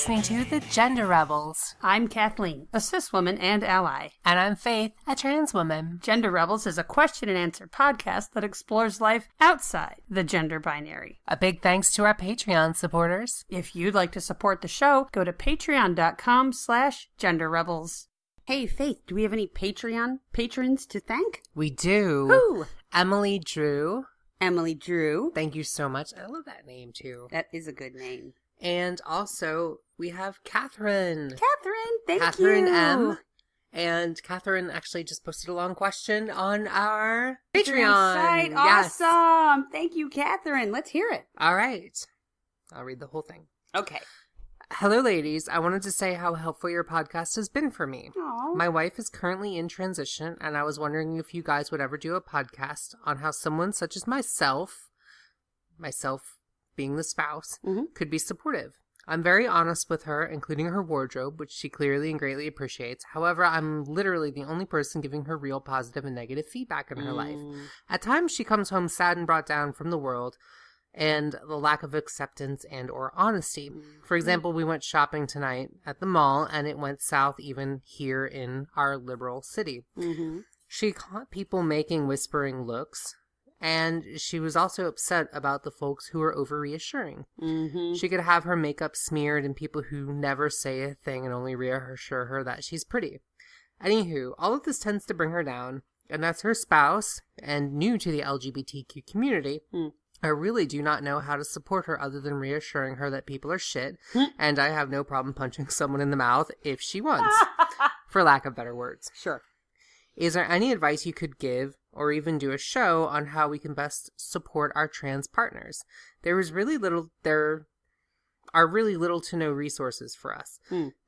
listening to The Gender Rebels. I'm Kathleen, a cis woman and ally. And I'm Faith, a trans woman. Gender Rebels is a question and answer podcast that explores life outside the gender binary. A big thanks to our Patreon supporters. If you'd like to support the show, go to patreon.com/genderrebels. Hey, Faith, do we have any Patreon patrons to thank? We do. Who? Emily Drew. Emily Drew. Thank you so much. I love that name, too. That is a good name. And also, we have Catherine. Catherine, thank you. Catherine M. And Catherine actually just posted a long question on our Patreon site. Yes. Awesome. Thank you, Catherine. Let's hear it. All right. I'll read the whole thing. Okay. Hello, ladies. I wanted to say how helpful your podcast has been for me. Aww. My wife is currently in transition, and I was wondering if you guys would ever do a podcast on how someone such as myself being the spouse, could be supportive. I'm very honest with her, including her wardrobe, which she clearly and greatly appreciates. However, I'm literally the only person giving her real positive and negative feedback in her life. At times, she comes home sad and brought down from the world and the lack of acceptance and or honesty. For example, we went shopping tonight at the mall, and it went south even here in our liberal city. She caught people making whispering looks, and she was also upset about the folks who were over-reassuring. She could have her makeup smeared and people who never say a thing and only reassure her that she's pretty. Anywho, all of this tends to bring her down, and as her spouse and new to the LGBTQ community, I really do not know how to support her other than reassuring her that people are shit, and I have no problem punching someone in the mouth if she wants, for lack of better words. Sure. Is there any advice you could give or even do a show on how we can best support our trans partners? There are really little to no resources for us.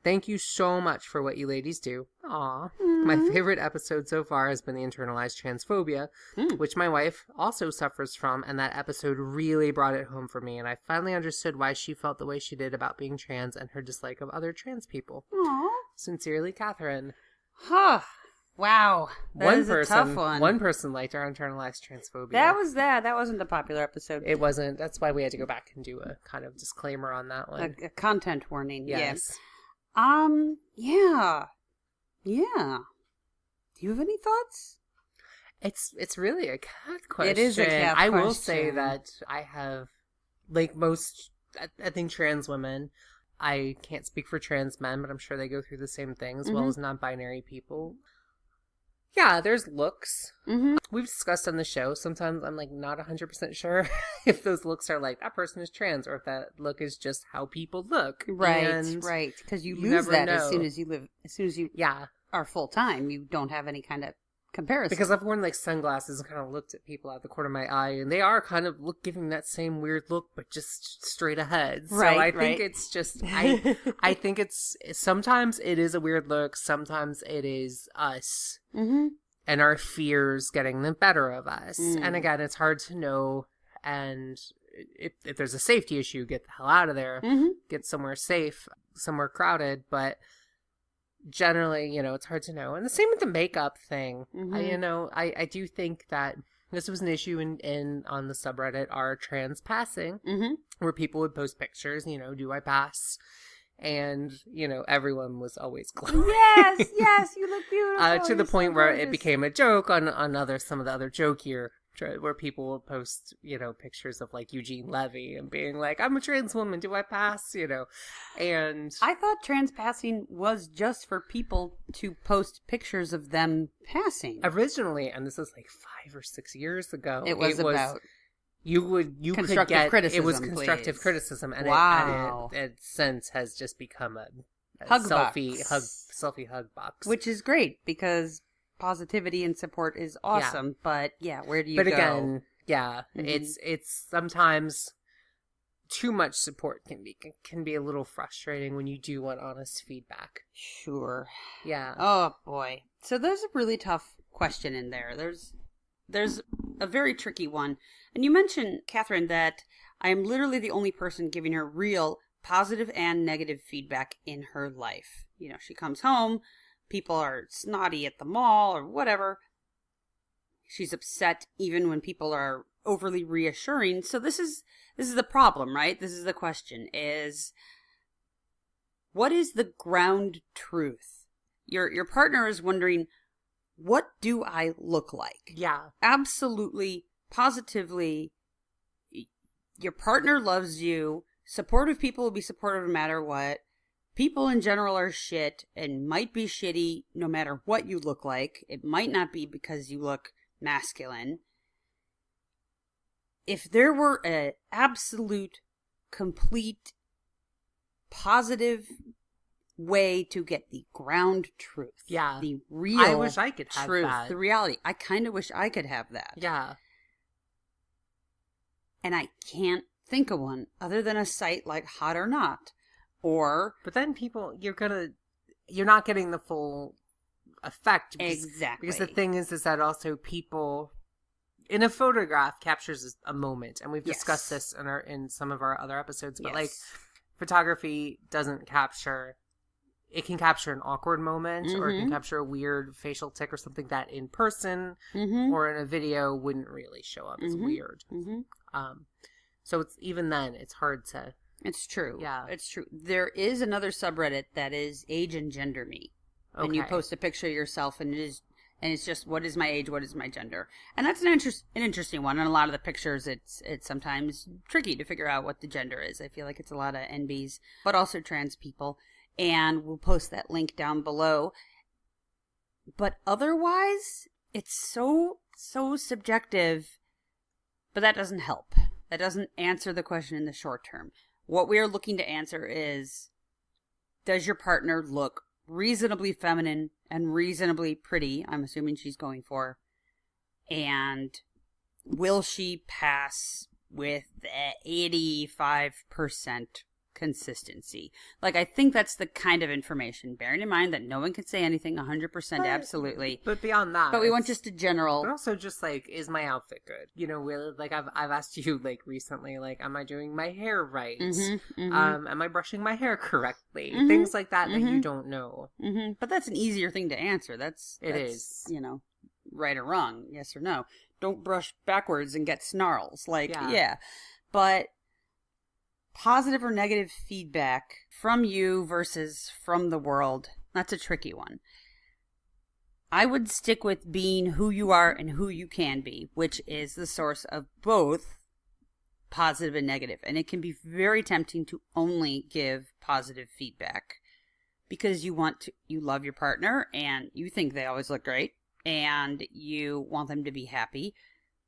Thank you so much for what you ladies do. Aw. My favorite episode so far has been the internalized transphobia, which my wife also suffers from, and that episode really brought it home for me, and I finally understood why she felt the way she did about being trans and her dislike of other trans people. Aww. Sincerely, Catherine. Huh. Wow. That is a tough one. One person liked our internalized transphobia. That wasn't a popular episode. It wasn't. That's why we had to go back and do a kind of disclaimer on that one. A content warning. Yes. Yeah. Yeah. Do you have any thoughts? It's really a cat question. It is a cat question. I will question. say that I have, like most, I think trans women, I can't speak for trans men, but I'm sure they go through the same thing as well as non-binary people. Yeah, there's looks. We've discussed on the show. Sometimes I'm like not 100% sure if those looks are like that person is trans or if that look is just how people look. Right, right. Because you lose that know. as soon as you are full time. You don't have any kind of comparison. Because I've worn like sunglasses and kind of looked at people out the corner of my eye, and they are kind of giving that same weird look, but just straight ahead. So I think it's just I think it's sometimes it is a weird look, sometimes it is us and our fears getting the better of us. And again, it's hard to know. And if there's a safety issue, get the hell out of there, get somewhere safe, somewhere crowded, but. Generally, it's hard to know. And the same with the makeup thing. I do think that this was an issue in on the subreddit, our trans passing, where people would post pictures, do I pass? And, everyone was always glowing. Yes, you look beautiful. To the point where it became a joke on some of the other jokier, where people will post, pictures of like Eugene Levy and being like, I'm a trans woman, do I pass? And I thought trans passing was just for people to post pictures of them passing. Originally, and this was like 5 or 6 years ago, it was about you could get criticism, it was constructive criticism, and it since has just become a selfie hug box, which is great because positivity and support is awesome, but where do you go? But again, it's sometimes too much support can be a little frustrating when you do want honest feedback. Sure. Yeah. Oh boy. So there's a really tough question in there. There's a very tricky one. And you mentioned, Catherine, that I am literally the only person giving her real positive and negative feedback in her life. She comes home, people are snotty at the mall or whatever. She's upset even when people are overly reassuring. So this is the problem, right? This is the question, is What is the ground truth? Your partner is wondering, what do I look like? Yeah. Absolutely, positively, your partner loves you. Supportive people will be supportive no matter what. People in general are shit and might be shitty no matter what you look like. It might not be because you look masculine. If there were an absolute, complete, positive way to get the ground truth. Yeah. The real I wish I could have truth. that. The reality. I kind of wish I could have that. Yeah. And I can't think of one other than a site like Hot or Not. Or... But then you're not getting the full effect. Exactly. Because the thing is that also people... In a photograph captures a moment. And we've discussed this in some of our other episodes. But like, photography doesn't capture... It can capture an awkward moment, or it can capture a weird facial tic or something that in person or in a video wouldn't really show up as weird. So it's even then, it's hard to... It's true. Yeah. It's true. There is another subreddit that is age and gender me. Okay. And you post a picture of yourself and it's just, what is my age, what is my gender? And that's an interesting one. And a lot of the pictures, it's sometimes tricky to figure out what the gender is. I feel like it's a lot of NBs, but also trans people. And we'll post that link down below. But otherwise, it's so subjective. But that doesn't help. That doesn't answer the question in the short term. What we are looking to answer is, does your partner look reasonably feminine and reasonably pretty? I'm assuming she's going for. And will she pass with 85% consistency? Like, I think that's the kind of information, bearing in mind that no one can say anything 100% absolutely. But beyond that, but we want just a general. But also just like, is my outfit good? You know, really, like I've asked you like recently, like, am I doing my hair right? Am I brushing my hair correctly? Things like that that you don't know. But that's an easier thing to answer. That's you know, right or wrong, yes or no. Don't brush backwards and get snarls. Like, yeah. But positive or negative feedback from you versus from the world, that's a tricky one. I would stick with being who you are and who you can be, which is the source of both positive and negative. And it can be very tempting to only give positive feedback because you love your partner and you think they always look great and you want them to be happy.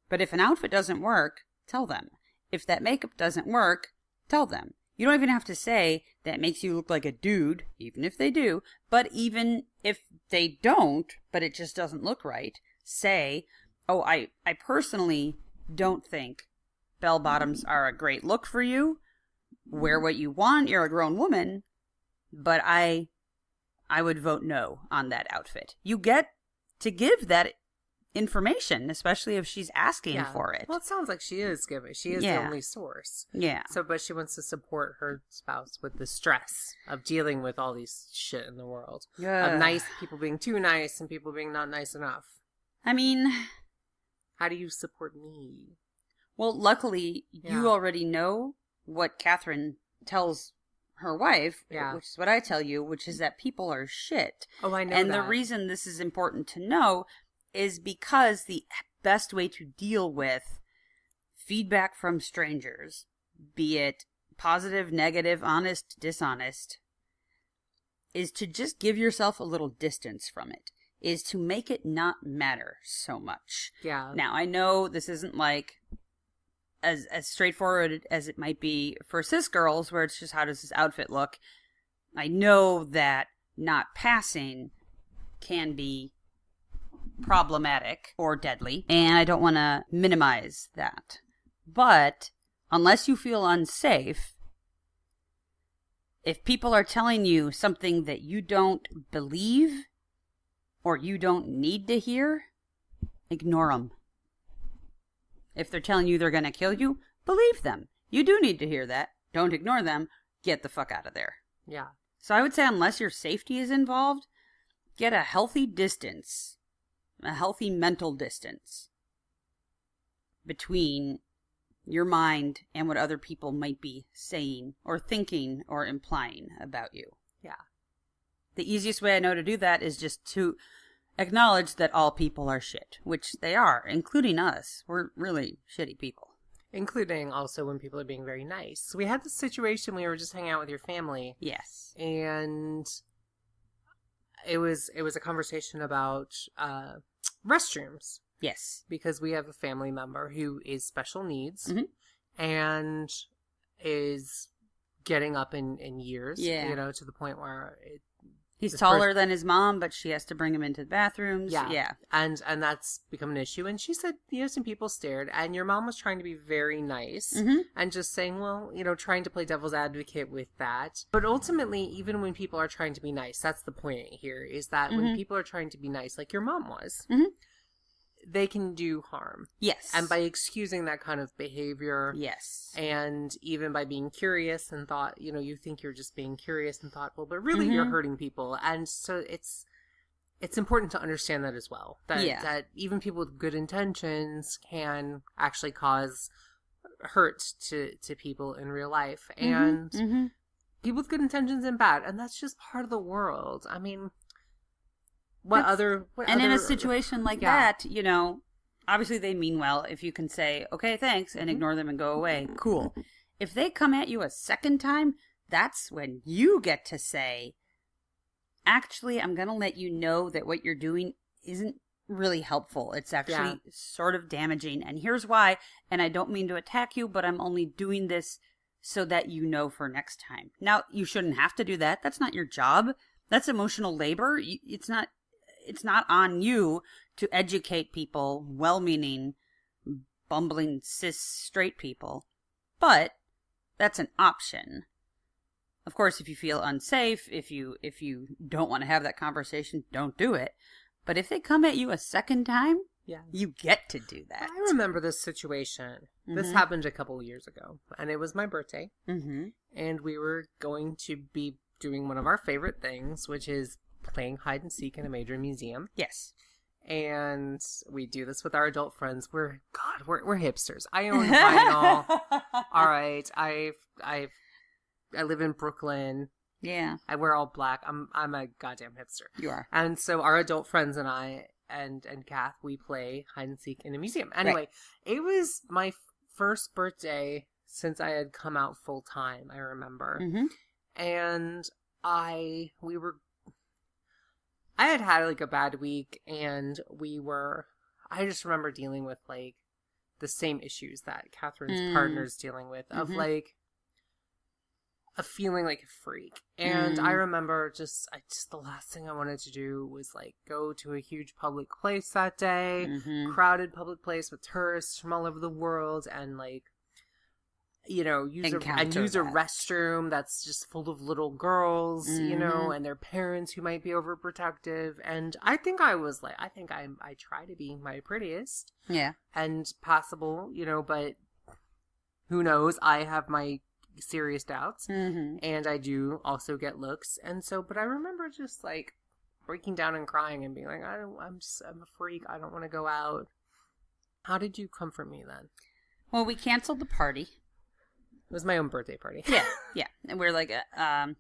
But if an outfit doesn't work, tell them. If that makeup doesn't work, tell them. You don't even have to say that makes you look like a dude, even if they do. But even if they don't, but it just doesn't look right, say, oh, I personally don't think bell bottoms are a great look for you. Wear what you want. You're a grown woman. But I would vote no on that outfit. You get to give that information, especially if she's asking for it. Well, it sounds like she is giving. She is the only source. Yeah. So, but she wants to support her spouse with the stress of dealing with all these shit in the world. Yeah. Of nice people being too nice and people being not nice enough. I mean, how do you support me? Well, luckily, you already know what Catherine tells her wife, which is what I tell you, which is that people are shit. Oh, I know and the reason this is important to know is because the best way to deal with feedback from strangers, be it positive, negative, honest, dishonest, is to just give yourself a little distance from it, is to make it not matter so much. Yeah. Now, I know this isn't like as straightforward as it might be for cis girls, where it's just, how does this outfit look? I know that not passing can be problematic or deadly, and I don't want to minimize that. But unless you feel unsafe, if people are telling you something that you don't believe or you don't need to hear, ignore them. If they're telling you they're going to kill you, believe them. You do need to hear that. Don't ignore them. Get the fuck out of there. Yeah. So I would say, unless your safety is involved, get a healthy distance. A healthy mental distance between your mind and what other people might be saying or thinking or implying about you. the easiest way I know to do that is just to acknowledge that all people are shit, which they are, including us. We're really shitty people. Including also when people are being very nice. We had this situation, we were just hanging out with your family. Yes. And it was a conversation about restrooms. Yes. Because we have a family member who is special needs Mm-hmm. and is getting up in years, Yeah. to the point where he's taller than his mom, but she has to bring him into the bathrooms. Yeah. Yeah. And that's become an issue. And she said, some people stared, and your mom was trying to be very nice Mm-hmm. and just saying, well, trying to play devil's advocate with that. But ultimately, even when people are trying to be nice, that's the point here, is that Mm-hmm. when people are trying to be nice, like your mom was, Mm-hmm. they can do harm. Yes. And by excusing that kind of behavior, yes. and even by being curious and thought, you think you're just being curious and thoughtful, but really Mm-hmm. you're hurting people. And so it's important to understand that as well. That even people with good intentions can actually cause hurt to people in real life. And Mm-hmm. people with good intentions and bad. And that's just part of the world. I mean, what other... in a situation like that, obviously they mean well. If you can say, okay, thanks, and ignore them and go away, cool. If they come at you a second time, that's when you get to say, actually, I'm going to let you know that what you're doing isn't really helpful. It's actually sort of damaging. And here's why. And I don't mean to attack you, but I'm only doing this so that you know for next time. Now, you shouldn't have to do that. That's not your job. That's emotional labor. It's not on you to educate people, well-meaning, bumbling cis straight people. But that's an option. Of course, if you feel unsafe, if you don't want to have that conversation, don't do it. But if they come at you a second time, you get to do that. I remember this situation. Mm-hmm. This happened a couple of years ago, and it was my birthday. Mm-hmm. And we were going to be doing one of our favorite things, which is playing hide and seek in a major museum. Yes. And we do this with our adult friends. We're hipsters. I own vinyl. All right. I live in Brooklyn. Yeah. I wear all black. I'm a goddamn hipster. You are. And so our adult friends and I and Kath, we play hide and seek in a museum. Anyway, It was my first birthday since I had come out full time, I remember. Mm-hmm. And I had like a bad week, and I just remember dealing with like the same issues that Catherine's partner's dealing with, of like a feeling like a freak. And I remember just the last thing I wanted to do was like go to a huge public place that day, crowded public place with tourists from all over the world, and like, use a restroom that's just full of little girls, and their parents who might be overprotective. And I think I try to be my prettiest. Yeah. And possible, but who knows? I have my serious doubts. Mm-hmm. And I do also get looks. And so, but I remember just like breaking down and crying and being like, I'm a freak. I don't want to go out. How did you comfort me then? Well, we canceled the party. It was my own birthday party. Yeah. And we're like, I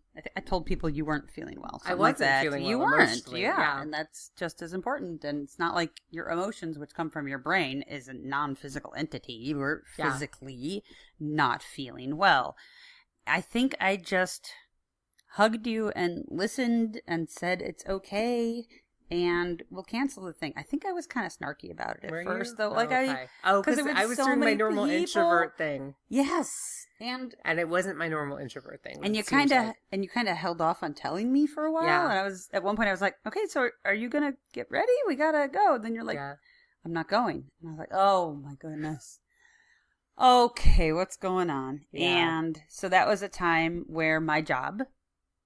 told people you weren't feeling well. I wasn't feeling well. You weren't. Yeah. And that's just as important. And it's not like your emotions, which come from your brain, is a non-physical entity. You were physically not feeling well. I think I just hugged you and listened and said it's okay. And we'll cancel the thing. I think I was kind of snarky about it at first, though. Like because I was doing my normal introvert thing. Yes, and it wasn't my normal introvert thing. And you kind of held off on telling me for a while. Yeah. And I was at one point I was like, okay, so are you gonna get ready? We gotta go. And then you're like, I'm not going. And I was like, oh my goodness. Okay, what's going on? Yeah. And so that was a time where my job,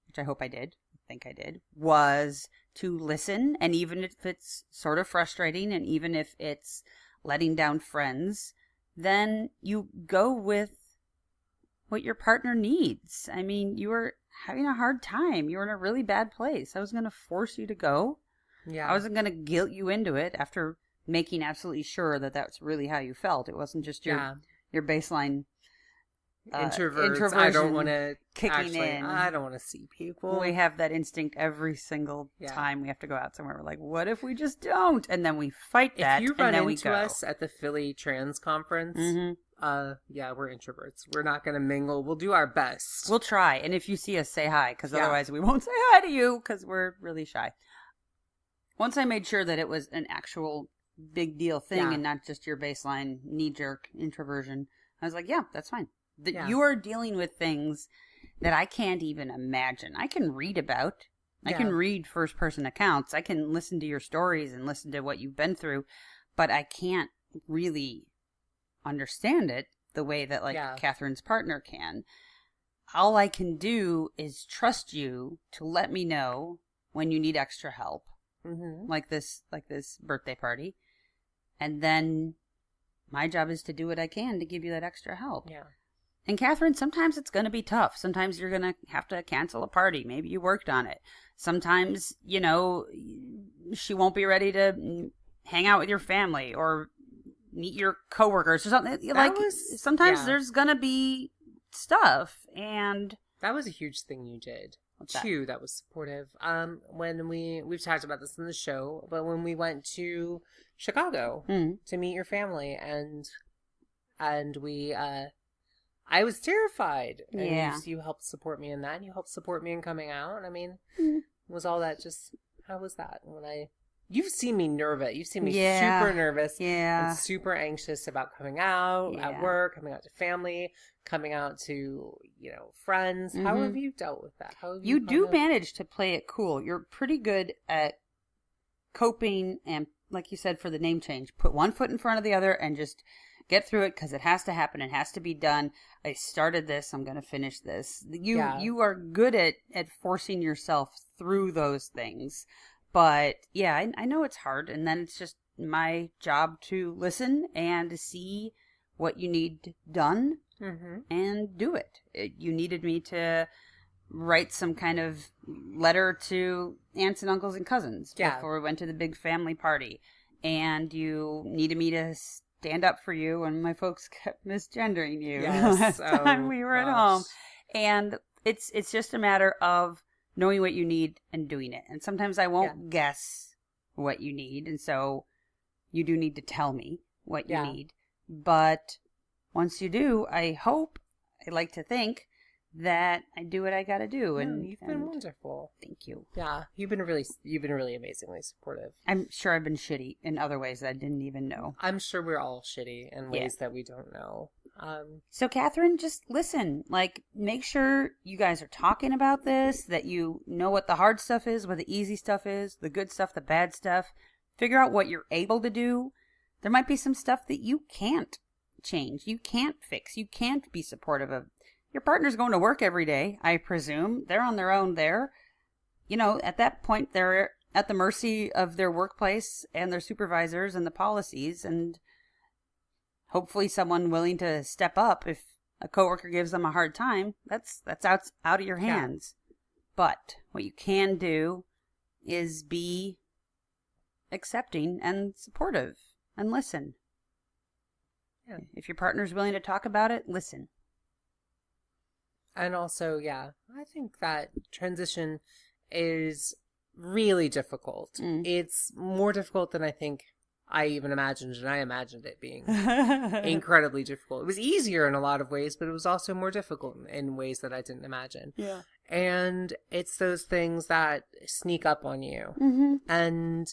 which I hope I did, think I did, was to listen. And even if it's sort of frustrating, and even if it's letting down friends, then you go with what your partner needs. I mean, you were having a hard time. You were in a really bad place. I was going to force you to go. Yeah. I wasn't going to guilt you into it after making absolutely sure that that's really how you felt. It wasn't just your baseline Introverts. I don't want to kicking in. I don't want to see people. We have that instinct every single time we have to go out somewhere. We're like, what if we just don't? And then we fight that. If you run and then into us at the Philly Trans Conference, we're introverts. We're not going to mingle. We'll do our best. We'll try. And if you see us, say hi, because otherwise we won't say hi to you because we're really shy. Once I made sure that it was an actual big deal thing and not just your baseline knee-jerk introversion, I was like, yeah, that's fine. You are dealing with things that I can't even imagine. I can read about. I can read first-person accounts. I can listen to your stories and listen to what you've been through, but I can't really understand it the way that, like, Catherine's partner can. All I can do is trust you to let me know when you need extra help, like this birthday party, and then my job is to do what I can to give you that extra help. Yeah. And Catherine, sometimes it's going to be tough. Sometimes you're going to have to cancel a party. Maybe you worked on it. Sometimes, she won't be ready to hang out with your family or meet your coworkers or something. Sometimes there's going to be stuff. And that was a huge thing you did. Too, that was supportive. When we've talked about this in the show, but when we went to Chicago to meet your family and we, I was terrified. And you helped support me in that. And you helped support me in coming out. I mean, was all that just, how was that? You've seen me nervous. You've seen me super nervous and super anxious about coming out at work, coming out to family, coming out to, friends. How have you dealt with that? You do manage to play it cool. You're pretty good at coping and, like you said, for the name change, put one foot in front of the other and just get through it because it has to happen. It has to be done. I started this. I'm going to finish this. You are good at forcing yourself through those things. But yeah, I know it's hard. And then it's just my job to listen and to see what you need done and do it. You needed me to write some kind of letter to aunts and uncles and cousins before we went to the big family party. And you needed me to stand up for you when my folks kept misgendering you last time we were at home. And it's just a matter of knowing what you need and doing it. And sometimes I won't guess what you need. And so you do need to tell me what you need. But once you do, I like to think that I do what I got to do. And you've been wonderful. Thank you. Yeah, you've been really amazingly supportive. I'm sure I've been shitty in other ways that I didn't even know. I'm sure we're all shitty in ways that we don't know. So Catherine, just listen. Make sure you guys are talking about this, that you know what the hard stuff is, what the easy stuff is, the good stuff, the bad stuff. Figure out what you're able to do. There might be some stuff that you can't change, you can't fix, you can't be supportive of. Your partner's going to work every day, I presume. They're on their own there. At that point, they're at the mercy of their workplace and their supervisors and the policies, and hopefully someone willing to step up if a coworker gives them a hard time. That's out of your hands. But what you can do is be accepting and supportive and listen. Yeah. If your partner's willing to talk about it, listen. And also, I think that transition is really difficult. It's more difficult than I think I even imagined, and I imagined it being incredibly difficult. It was easier in a lot of ways, but it was also more difficult in ways that I didn't imagine. Yeah. And it's those things that sneak up on you. And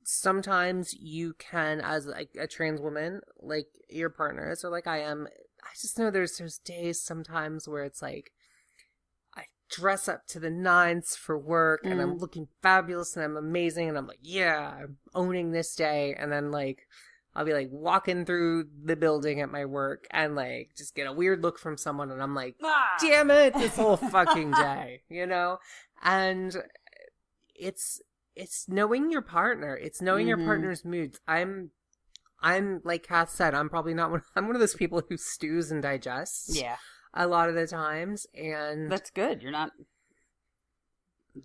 sometimes you can, as a trans woman, like your partners or like I am, I just know there's those days sometimes where it's like I dress up to the nines for work and I'm looking fabulous and I'm amazing and I'm like, I'm owning this day. And then I'll be walking through the building at my work and just get a weird look from someone and I'm like, damn it, this whole fucking day, And it's knowing your partner. It's knowing your partner's moods. I'm like Kath said, I'm probably not I'm one of those people who stews and digests. Yeah. A lot of the times, and that's good. You're not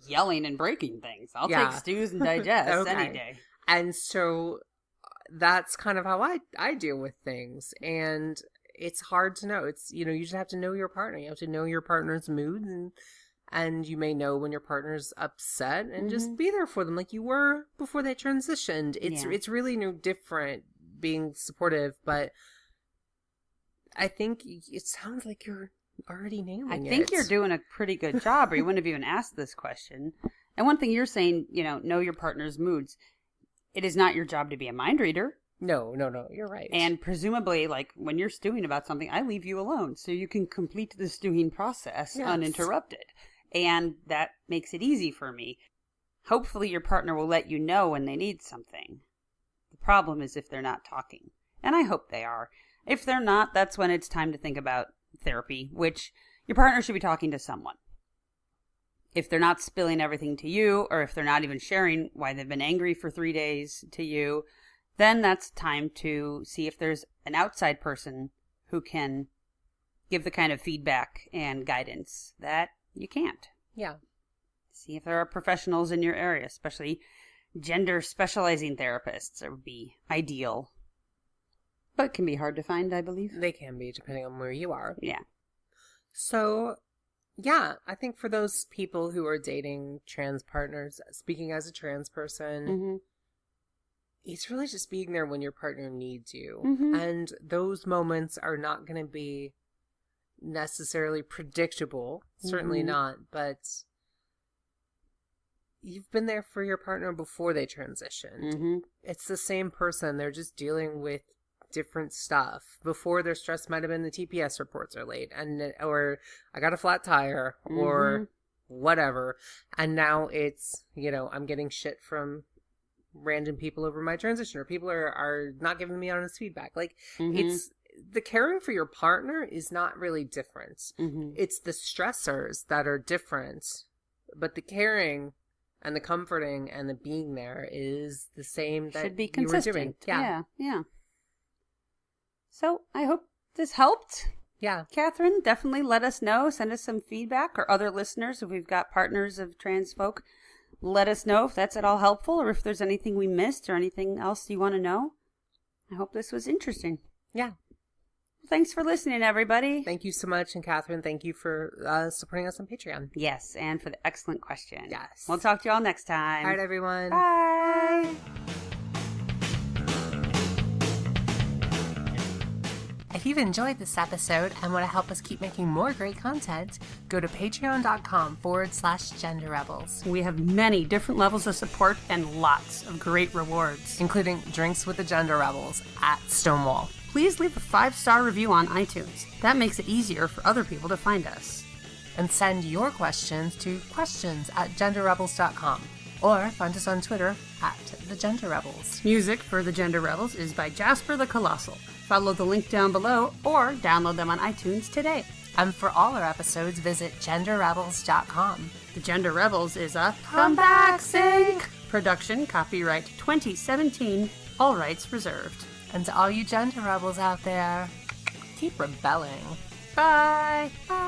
yelling and breaking things. I'll take stews and digest any day. And so that's kind of how I deal with things. And it's hard to know. It's, you just have to know your partner. You have to know your partner's mood, and you may know when your partner's upset, and just be there for them like you were before they transitioned. It's really no different being supportive, but I think it sounds like you're already nailing it. I think you're doing a pretty good job, or you wouldn't have even asked this question. And one thing you're saying, know your partner's moods. It is not your job to be a mind reader. No, you're right. And presumably, like, when you're stewing about something, I leave you alone so you can complete the stewing process uninterrupted. And that makes it easy for me. Hopefully your partner will let you know when they need something. The problem is if they're not talking. And I hope they are. If they're not, that's when it's time to think about therapy, which your partner should be talking to someone. If they're not spilling everything to you, or if they're not even sharing why they've been angry for 3 days to you, then that's time to see if there's an outside person who can give the kind of feedback and guidance that you can't. Yeah. See if there are professionals in your area, especially gender specializing therapists. That would be ideal. But can be hard to find, I believe. They can be, depending on where you are. Yeah. So, yeah, I think for those people who are dating trans partners, speaking as a trans person, it's really just being there when your partner needs you. And those moments are not going to be necessarily predictable. Certainly not. But you've been there for your partner before they transitioned. It's the same person. They're just dealing with different stuff. Before, their stress might have been the TPS reports are late, or I got a flat tire, or whatever. And now it's, I'm getting shit from random people over my transition, or people are not giving me honest feedback. Like, it's the caring for your partner is not really different. It's the stressors that are different, but the caring and the comforting and the being there is the same that should be you consistent. were doing. Yeah. So I hope this helped. Yeah. Catherine, definitely let us know. Send us some feedback, or other listeners, if we've got partners of trans folk. Let us know if that's at all helpful, or if there's anything we missed or anything else you want to know. I hope this was interesting. Yeah. Thanks for listening, everybody. Thank you so much. And Catherine, thank you for supporting us on Patreon. Yes, and for the excellent question. Yes. We'll talk to you all next time. All right, everyone. Bye. If you've enjoyed this episode and want to help us keep making more great content, go to patreon.com/genderrebels. We have many different levels of support and lots of great rewards, including drinks with the Gender Rebels at Stonewall. Please leave a 5-star review on iTunes. That makes it easier for other people to find us. And send your questions to questions@genderrebels.com. Or find us on Twitter @TheGenderRebels. Music for The Gender Rebels is by Jasper the Colossal. Follow the link down below or download them on iTunes today. And for all our episodes, visit genderrebels.com. The Gender Rebels is a Comeback Sync production, copyright 2017, all rights reserved. And to all you gender rebels out there, keep rebelling. Bye. Bye.